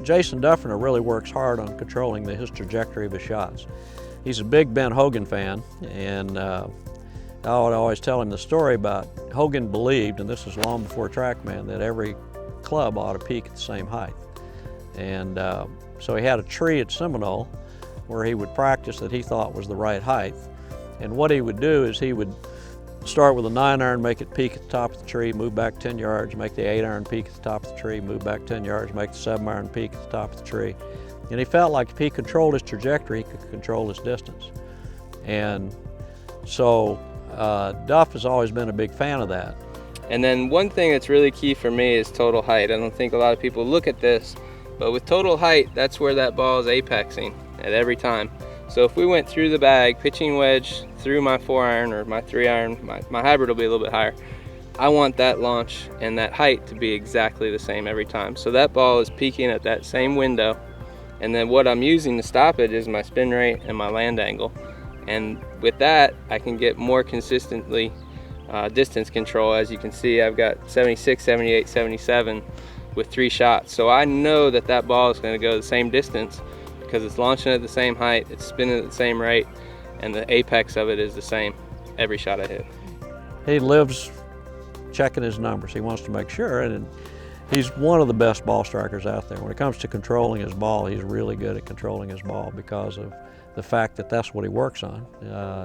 Jason Dufner really works hard on controlling his trajectory of his shots. He's a big Ben Hogan fan, and I would always tell him the story about Hogan believed, and this was long before Trackman, that every club ought to peak at the same height. And so he had a tree at Seminole where he would practice that he thought was the right height. And what he would do is he would start with a 9-iron, make it peak at the top of the tree, move back 10 yards, make the 8-iron peak at the top of the tree, move back 10 yards, make the 7-iron peak at the top of the tree. And he felt like if he controlled his trajectory, he could control his distance. And so Duff has always been a big fan of that. And then one thing that's really key for me is total height. I don't think a lot of people look at this, but with total height, that's where that ball is apexing at every time. So if we went through the bag, pitching wedge through my 4-iron or my 3-iron, my hybrid will be a little bit higher. I want that launch and that height to be exactly the same every time. So that ball is peaking at that same window. And then what I'm using to stop it is my spin rate and my land angle. And with that, I can get more consistently distance control. As you can see, I've got 76, 78, 77 with 3 shots. So I know that that ball is going to go the same distance because it's launching at the same height, it's spinning at the same rate, and the apex of it is the same every shot I hit. He lives checking his numbers. He wants to make sure, and he's one of the best ball strikers out there. When it comes to controlling his ball, he's really good at controlling his ball because of the fact that that's what he works on,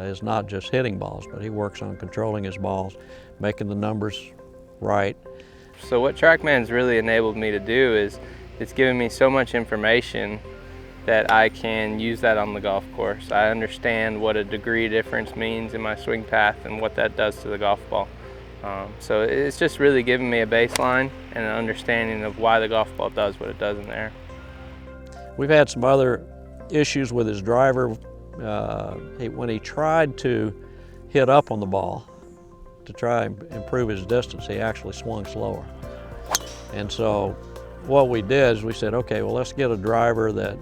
is not just hitting balls, but he works on controlling his balls, making the numbers right. So what Trackman's really enabled me to do is it's given me so much information that I can use that on the golf course. I understand what a degree difference means in my swing path and what that does to the golf ball. So it's just really given me a baseline and an understanding of why the golf ball does what it does in the air. We've had some other issues with his driver. When he tried to hit up on the ball to try and improve his distance, he actually swung slower. And so what we did is we said, okay, well, let's get a driver that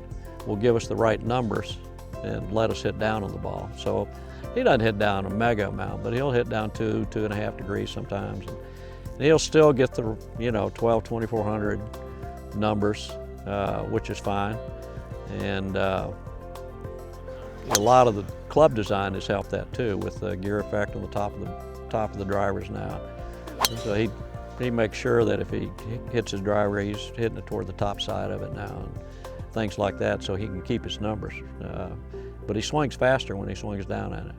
will give us the right numbers and let us hit down on the ball. So he doesn't hit down a mega amount, but he'll hit down 2.5 degrees sometimes. And he'll still get the 12, 2400 numbers, which is fine. And a lot of the club design has helped that too, with the gear effect on the top of the drivers now. And so he makes sure that if he hits his driver, he's hitting it toward the top side of it now, and things like that, so he can keep his numbers. But he swings faster when he swings down at it.